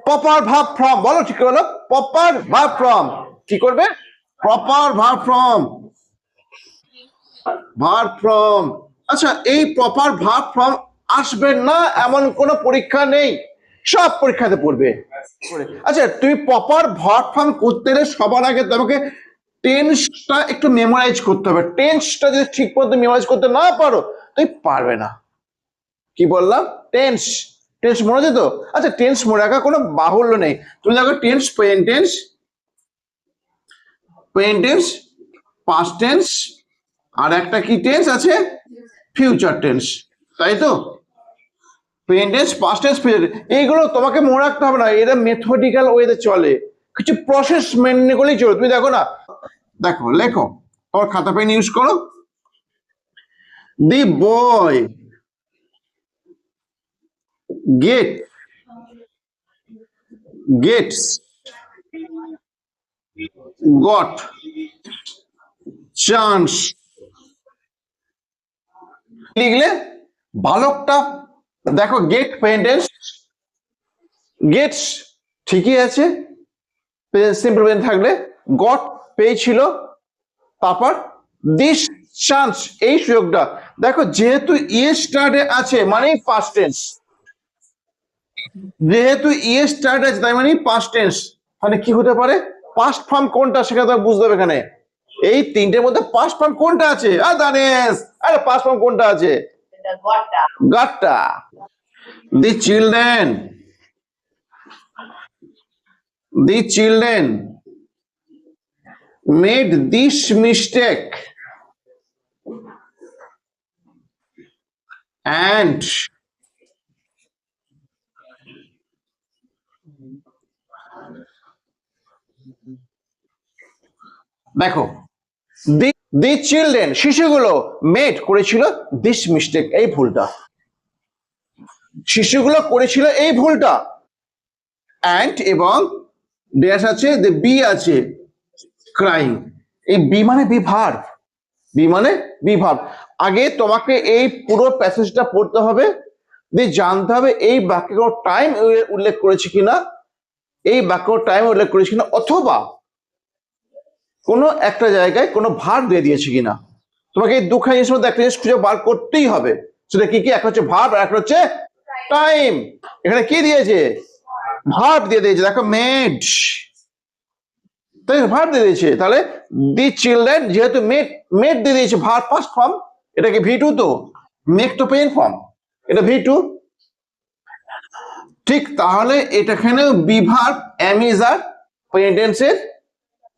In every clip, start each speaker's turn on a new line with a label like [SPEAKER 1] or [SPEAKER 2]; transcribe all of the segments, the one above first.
[SPEAKER 1] Proper verb from, বলো ঠিক করে বলো, প্রপার ভার্ব ফ্রম। কি করবে? Proper verb from, verb from. আচ্ছা, এই প্রপার ভার্ব ফ্রম আসবে না এমন কোন পরীক্ষা নেই, সব পরীক্ষাতে পড়বে। আচ্ছা, তুমি প্রপার ভার্ব ফর্ম করতে গেলে সবার আগে তোমাকে টেন্সটা একটু মেমোরাইজ করতে হবে। টেন্সটা যদি ঠিক মতো মেমোরাইজ করতে না পারো তুমি পারবে না। কি বললাম? টেন্স, টেন্স মনে আছে তো? আচ্ছা, টেন্স মনে রাখা কোনো বাহুল্য নেই। তুমি দেখো tense, present tense, present tense, past tense, আর একটা কি টেন্স আছে? ফিউচার টেন্স, তাই তো? Present tense, past tense, future, এইগুলো তোমাকে মনে রাখতে হবে না, এরা মেথডিক্যাল ওয়েতে চলে, কিছু প্রসেস মেনে করলেই চলো। তুমি দেখো না, দেখো লেখো, তোমার খাতা পেন ইউজ করো। দি বয় গেটস গট চান্স। লিখলে বালকটা, দেখো গেট পেন্টেন্স, গেটস ঠিকই আছে, সিম্পল প্রেজেন্ট থাকলে। গট পেয়েছিল, তারপর দিস চান্স এই সুযোগটা। দেখো যেহেতু ইয়েস্টারডে আছে মানে পাস্ট টেন্স, যেহেতু ইয়েস্টারডে আছে তাই মানে পাস্ট টেন্স, মানে কি হতে পারে? পাস্ট ফর্ম কোনটা সেটা তো বুঝতে হবে এখানে। এই তিনটের মধ্যে পাস্ট ফর্ম কোনটা আছে? দানেশ, আরে পাস্ট ফর্ম কোনটা আছে? গটটা। The children, the children made this mistake and দেখো the children শিশুগুলো মেড করেছিল দিস মিস্টেক এই ভুলটা, শিশুগুলো করেছিল এই ভুলটা। অ্যান্ড এবং ড্যাশ আছে, the বি আছে ক্রাইং। এই বি মানে বি ভার্ব, বি মানে বি ভার্ব। আগে তোমাকে এই পুরো প্যাসেজটা পড়তে হবে, দিয়ে জানতে হবে এই বাক্যে কোনো টাইম উল্লেখ করেছে কিনা, এই বাক্য টাইম উল্লেখ করেছে কিনা, অথবা কোনো একটা জায়গায় কোনো ভার্ব দিয়ে দিয়েছে কিনা। তোমাকে এই দুখানা জিনিসের মধ্যে একটা জিনিস খুঁজে বার করতেই হবে। সেটা কি কি? একটা হচ্ছে ভার্ব, আর একটা হচ্ছে টাইম। এখানে কি দিয়েছে? ভার্ব দিয়ে দিয়েছে। দেখো মেড, তাই ভার্ব দিয়ে দিয়েছে। তাহলে দি চিলড্রেন যেহেতু মেড, মেড দিয়ে দিয়েছে ভার্ব ফার্স্ট ফর্ম, এটা কি ভি2 তো? মেক তো পেন ফর্ম, এটা ভি2। ঠিক তাহলে এটাখানেও be verb am is are present টেন্সের,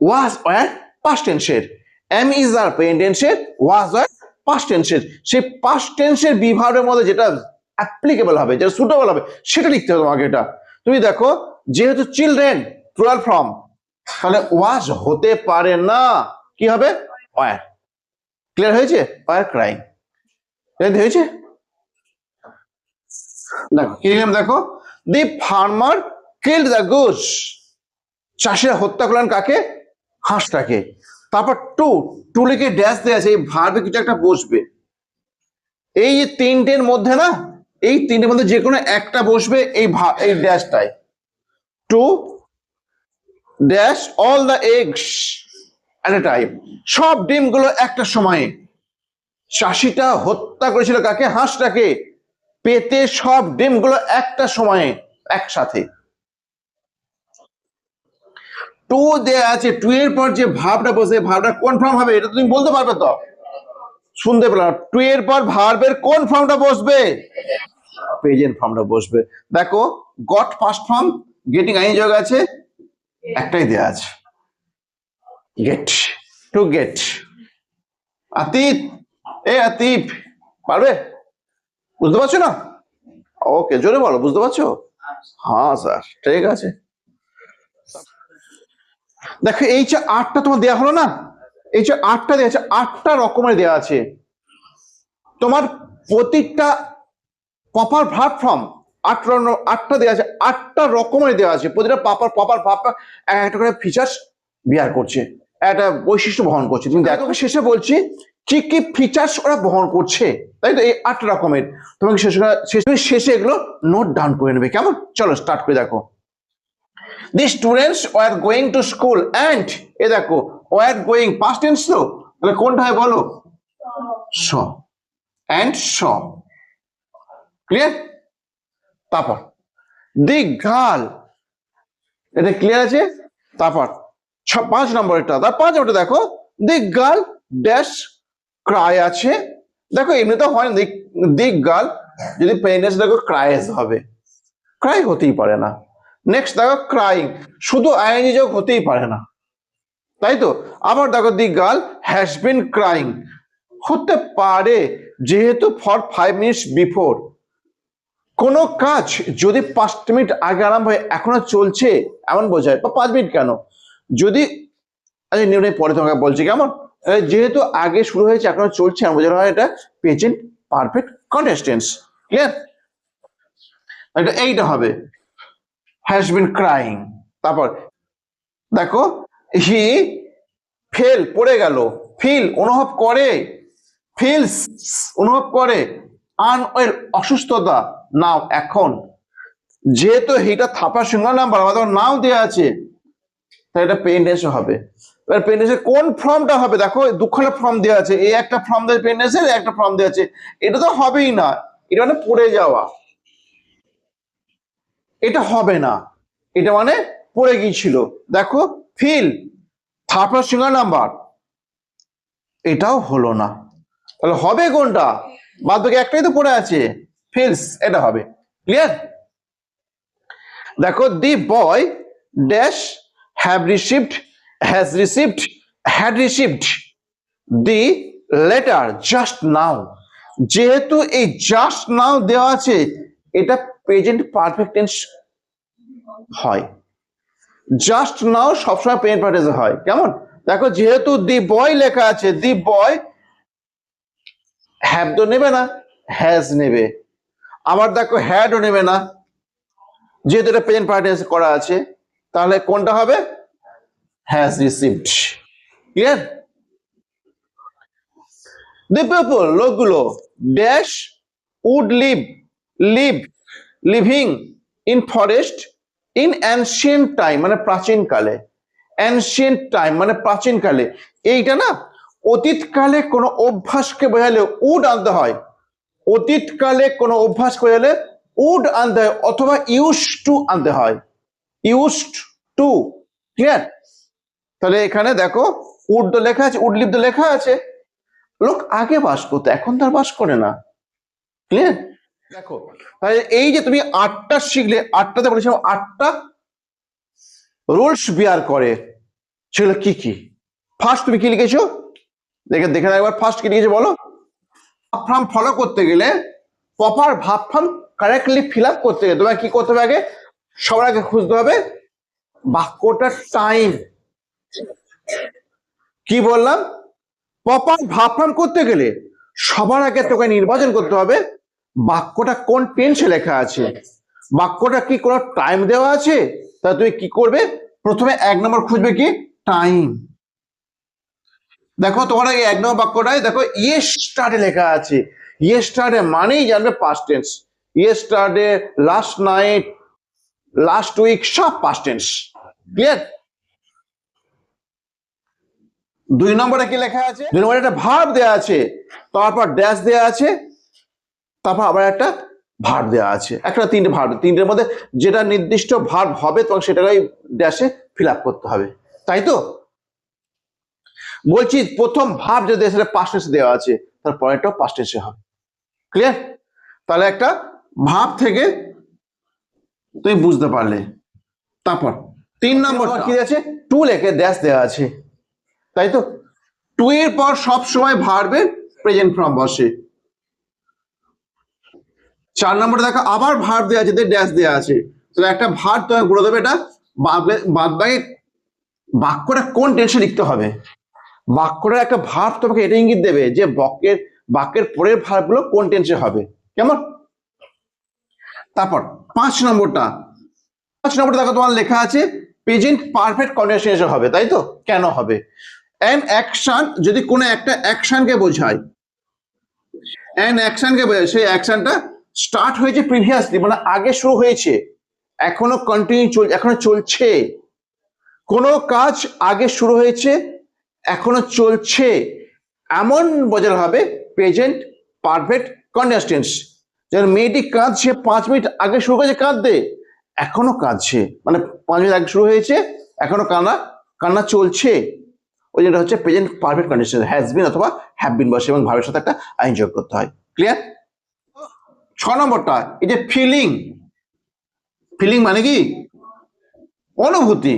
[SPEAKER 1] ওয়াজ ওয়ার পাস্ট টেন্সের। এম ইজ আর প্রেজেন্ট টেন্সের, ওয়াজ ওয়ার পাস্ট টেন্সের। সেই পাস্ট টেন্সের বি ভার্বের মধ্যে যেটা অ্যাপ্লিকেবল হবে, যেটা সুটেবল হবে সেটা লিখতে হবে তোমাকে। এটা তুমি দেখো, যেহেতু চিলড্রেন প্লুরাল ফর্ম, তাহলে ওয়াজ হতে পারে না, কি হবে? ওয়ার। ক্লিয়ার হয়েছে? ওয়ার ক্রাইং হয়েছে। দেখো কি দেখো, দি ফার্মার কিল্ড দ্য গুডস, চাষিরা হত্যা করলেন কাকে? হাঁসটাকে। তারপর টু, টু লিখে ড্যাশ দেওয়া আছে, এই ভার্বে কিছু একটা বসবে। এই যে তিনটের মধ্যে না, এই তিনটের মধ্যে যে কোনো একটা বসবে এই ড্যাশটায়। To dash all the eggs at a time, সব ডিমগুলো একটা সময়ে। চাষিটা হত্যা করেছিল কাকে? হাঁসটাকে। পেতে সব ডিমগুলো একটা সময়ে একসাথে। টু দেয়া আছে, টু এর পর যে ভার্বটা বসে, ভার্বটা কোন ফর্ম হবে এটা তুমি বলতে পারবে তো? শুনতে পেলাম, টু এর পর ভার্বের কোন ফর্মটা বসবে? প্রেজেন্ট ফর্মটা বসবে। দেখো গট ফার্স্ট ফর্ম, গেটিং আইন যোগ আছে, একটাই দেয়া আছে, গেট, টু গেট। আতিফ, এ আতিফ, পারবে? বুঝতে পারছো না? ওকে, জোরে বলো, বুঝতে পারছো? হ্যাঁ স্যার, ঠিক আছে। দেখো এই যে আটটা তোমার দেওয়া হলো না, এই যে আটটা দেওয়া আছে, আটটা রকমের দেওয়া আছে। তোমার প্রত্যেকটা প্রপার ভার্ব ফর্ম আটটা দেওয়া আছে, আটটা রকমের দেওয়া আছে। প্রতিটা প্রপার ভার্ব একটা করে ফিচার্স বিয়ার করছে, একটা বৈশিষ্ট্য বহন করছে। তুমি দেখো শেষে বলছি কি কি ফিচার্স ওরা বহন করছে, তাই তো? এই 8 রকমের তোমাকে শেষে এগুলো নোট ডাউন করে নেবে, কেমন? চলো স্টার্ট করে দেখো। The students were going to school and এ দেখো ওয়ার গোয়িং পাস্ট টেন্স তো, তাহলে কোনটা হয় বলো? স অ্যান্ড স। ক্লিয়ার? তারপর দি গার্ল, এটা ক্লিয়ার আছে? তারপর 5 নম্বরটা, তার 5 নম্বরটা দেখো দি গার্ল ড্যাশ ক্রাই আছে। দেখো এমনি তো হয় না, দি গার্ল যদি পেনেস দেখো ক্রাইস হবে, ক্রাই হতেই পারে না। নেক্সট দেখো ক্রাইং, শুধু আইএনজি যোগ হতেই পারে না, তাই তো? আবার দেখো the girl has been crying, হতে পারে যেহেতু ফর 5 মিনিটস বিফোর, কোনো কাজ যদি 5 মিনিট আগে আরম্ভ হয় এখনো চলছে এমন বোঝায়, বা 5 মিনিট কেন, যদি আচ্ছা নিউটন পরে তোমাকে বলছি কেমন, যেহেতু আগে শুরু হয়েছে এখনো চলছে এমন বোঝানো হয় এটা present perfect continuous tense. Clear? এটা এইটা হবে হ্যাজ বিন ক্রাইং। তারপর দেখো হি ফেল, পড়ে গেল, ফিল অনুভব করে, ফিলস অনুভব করে, আনওয়েল অসুস্থতা, নাও এখন, যেহেতু হিটা থাপার সিঙ্গল নাম্বার আমাদের নাও দেওয়া আছে তাই এটা পেইন্টেন্স হবে। এবার পেইন্টেন্সের কোন ফর্মটা হবে দেখো, দুখানা ফর্ম দেওয়া আছে, এই একটা ফর্ম দেওয়া পেইন্টেন্সের, একটা ফর্ম দেওয়া আছে, এটা তো হবেই না, এটা মানে পড়ে যাওয়া, এটা হবে না, এটা মানে পড়ে গিয়েছিল। দেখো ফিল থাপার সিঙ্গল নাম্বার, এটাও হলো না, তাহলে হবে কোনটা? বাদ বাকি একটাই তো পড়ে আছে, ফিলস, এটা হবে। ক্লিয়ার? দেখো the boy dash have received, has received, had received the letter just now, যেহেতু এই জাস্ট নাও দেওয়া আছে এটা প্রেজেন্ট পারফেক্ট টেন্স হয়, জাস্ট নাও সবসময় প্রেজেন্ট পারফেক্ট টেন্স হয়। কেমন? দেখো যেহেতু দি বয় লেখা আছে, দি বয় হ্যাভ তো নেবে না, হ্যাজ নেবে। আবার দেখো হ্যাডও নেবে না, যেহেতু এটা প্রেজেন্ট পারফেক্ট টেন্স করা আছে, তাহলে কোনটা হবে? Has received. Clear? The people লোকগুলো dash would live, live living in forest in ancient time মানে প্রাচীনকালে, অ্যানশিয়েন্ট টাইম মানে প্রাচীনকালে, এইটা না অতীতকালে কোনো অভ্যাসকে বোঝালে উড আনতে হয়, অতীতকালে কোনো অভ্যাস বোঝালে উড আনতে হয় অথবা ইউজ টু আনতে হয়, ইউজড টু। ক্লিয়ার? তাহলে এখানে দেখো উড তো লেখা আছে, উড লিভ তো লেখা আছে, লোক আগে বাস করতো এখন তো আর বাস করে না। ক্লিয়ার? দেখো তাহলে এই যে তুমি 8টা শিখলে, 8টাতে বলেছিলাম 8টা রুলস বিয়ার করে, সেগুলো কি কি? ফার্স্ট তুমি কি লিখেছো দেখে দেখে একবার, ফার্স্ট কি লিখেছো বলো? ভার্ব ফর্ম ফলো করতে গেলে, proper verb form correctly fill up করতে গেলে তোমাকে কি করতে হবে? আগে সবার আগে খুঁজতে হবে বাক্যটার টাইম। কি বললাম? প্রপার ভার্ব ফর্ম করতে গেলে সবার আগে তোকে নির্বাচন করতে হবে বাক্যটা কোন টেন্সে লেখা আছে, বাক্যটা কি কোনো টাইম দেওয়া আছে, তা তুমি কি করবে? প্রথমে 1 নম্বর খুঁজবে কি? টাইম। দেখো তোমার আগে 1 নম্বর বাক্যটাই দেখো ইয়েস্টারডে লেখা আছে, ইয়েস্টারডে মানেই জানবে past tense, yesterday, last night, last week সব পাস্ট টেন্স। ক্লিয়ার? 2 নম্বরে কি লেখা আছে? 2 নম্বরে একটা ভার্ব দেওয়া আছে, তারপর ড্যাশ দেওয়া আছে, তারপর আবার একটা ভার্ব দেওয়া আছে, একটা 3টে ভার্ব, 3টের মধ্যে যেটা নির্দিষ্ট ভার্ব হবে তোমাকে সেটাই ড্যাশে ফিল আপ করতে হবে, তাই তো? বলছি প্রথম ভার্ব যদি সেটা পাস্ট টেন্সে দেওয়া আছে তার পরেরটাও পাস্ট টেন্সে হবে। ক্লিয়ার? তাহলে একটা ভার্ব থেকে তুমি বুঝতে পারলে। তারপর 3 নম্বর কি আছে? টু লেখে ড্যাশ দেওয়া আছে, তাই তো? টু এর পর সব সময় ভার্বের প্রেজেন্ট ফর্ম বসে। 4 নম্বরে দেখো আবার ভার্ব দেওয়া আছে, ড্যাশ দেওয়া আছে, তো একটা ভার্ব তোমাকে বলে দেবে এটা বাদ বাকি বাক্যটা কোন টেন্সে লিখতে হবে, বাক্যটার একটা ভার্ব তোমাকে এটা ইঙ্গিত দেবে যে বাক্যের পরের ভার্বগুলো কোন টেন্সে হবে। কেমন? তারপর 5 নম্বরটা দেখো তোমার লেখা আছে প্রেজেন্ট পারফেক্ট কন্টিনিউয়াস হবে, তাই তো? কেন হবে? অ্যান অ্যাকশন যদি কোনো একটা অ্যাকশনকে বোঝায়, অ্যান অ্যাকশনকে বোঝায়, সেই অ্যাকশনটা স্টার্ট হয়েছে প্রিভিয়াসলি মানে আগে শুরু হয়েছে, এখনো কন্টিনিউ এখনো চলছে, কোনো কাজ আগে শুরু হয়েছে এখনো চলছে, এমন বোঝানো হবে প্রেজেন্ট পারফেক্ট কন্টিনিউয়াস টেন্স। যেমন মেয়েটি কাঁদছে 5 মিনিট আগে শুরু করেছে কাঁদতে, এখনো কাঁদছে, মানে 5 মিনিট আগে শুরু হয়েছে এখনো কান্না চলছে, ওই জন্য হচ্ছে present perfect condition, has been অথবা হ্যাভ বিন বসে এবং ভাবের সাথে একটা আইন যোগ করতে হয়। ক্লিয়ার? 6 নম্বরটা, এই যে ফিলিং, ফিলিং মানে কি? অনুভূতি।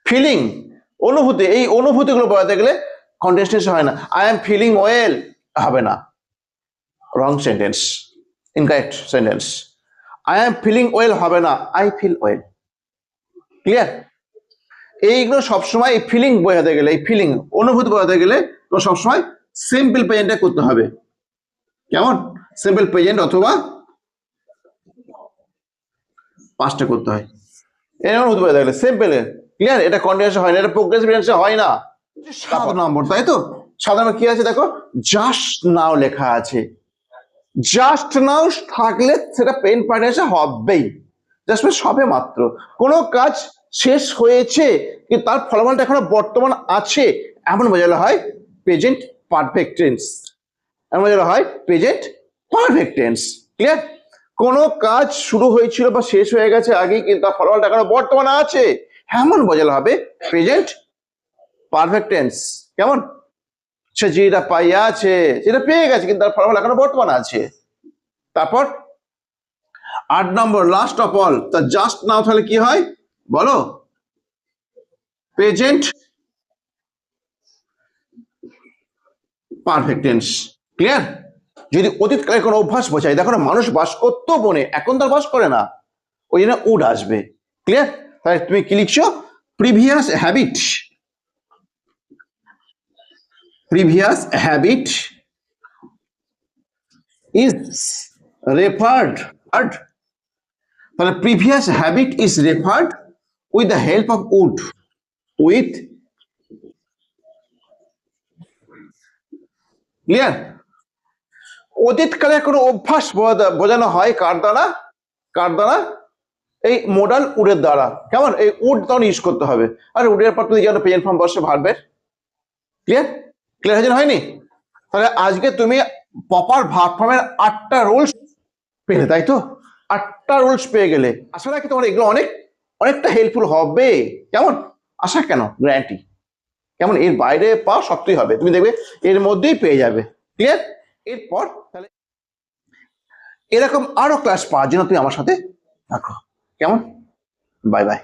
[SPEAKER 1] ফিলিং অনুভূতি, এই অনুভূতিগুলো বোঝাতে গেলে কন্টিনিউয়াস হয় না। আই এম ফিলিং ওয়েল হবে না, wrong sentence, incorrect sentence. I am feeling well হবে না, আই ফিল ওয়েল। ক্লিয়ার? এইগুলো সবসময় এই ফিলিং বোঝাতে গেলে, এই ফিলিং অনুভূতি বোঝাতে গেলে তো সবসময় সিম্পল প্রেজেন্টে করতে হবে। কেমন? সিম্পল প্রেজেন্ট অথবা পাস্টে করতে হয়। এই অনুভূতি বোঝাতে গেলে সিম্পলে। ক্লিয়ার? এটা কন্টিনিউয়াস হয় না, এটা প্রোগ্রেসিভ টেন্সে হয় না। 7 নম্বর, তাই তো? 7 নম্বর কি আছে দেখো, জাস্ট নাও লেখা আছে। জাস্ট নাও থাকলে সেটা প্রেজেন্ট পার্টিসিপেন্টে হবেই। জাস্ট মানে সবে মাত্র, কোনো কাজ শেষ হয়েছে কিন্তু তার ফলাফলটা এখনো বর্তমান আছে, এমন বোঝানো হয় প্রেজেন্ট পারফেক্ট টেন্স। এমন বোঝানো হয় প্রেজেন্ট পারফেক্ট টেন্স। ক্লিয়ার? কোনো কাজ শুরু হয়েছিল বা শেষ হয়ে গেছে আগেই কিন্তু তার ফলাফলটা এখনো বর্তমানে আছে, এমন বোঝানো হবে প্রেজেন্ট পারফেক্ট টেন্স। কেমন? সে যেটা পাইয়াছে, সেটা পেয়ে গেছে কিন্তু তার ফলাফল এখনো বর্তমানে আছে। তারপর 8 নম্বর, লাস্ট অফ অল, তা জাস্ট নাও তাহলে কি হয় বলো? Present perfect tense. ক্লিয়ার? যদি অতীতকালে কোনো অভ্যাস বোঝায়, দেখো না মানুষ বাস করতো বনে, এখন তার বাস করে না, ওই জন্য উড আসবে। ক্লিয়ার? তাহলে তুমি কি লিখছো? Previous habit, previous habit is referred, তাহলে previous habit is referred with the help of would, with. Clear? অতীতকালে কোনো অভ্যাস বোঝানো হয় কার দ্বারা? কার দ্বারা? এই মোডাল উডের দ্বারা। কেমন? এই উড তখন ইউজ করতে হবে। আর উডের পর তুমি যেন প্রেজেন্ট ফর্ম বসে ভার্বের। ক্লিয়ার? ক্লিয়ার হয়েছে হয়নি? তাহলে আজকে তুমি প্রপার ভার্ব ফর্মের 8টা রুলস পেলে, তাই তো? 8টা রুলস পেয়ে গেলে, আশা রাখি তোমার এগুলো অনেকটা হেল্পফুল হবে। কেমন? আশা কেন, গ্যারান্টি। কেমন? এর বাইরে পাও সবই হবে, তুমি দেখবে এর মধ্যেই পেয়ে যাবে। ক্লিয়ার? এরপর তাহলে এরকম আরো ক্লাস পাওয়ার জন্য তুমি আমার সাথে থাকো। কেমন? Bye bye.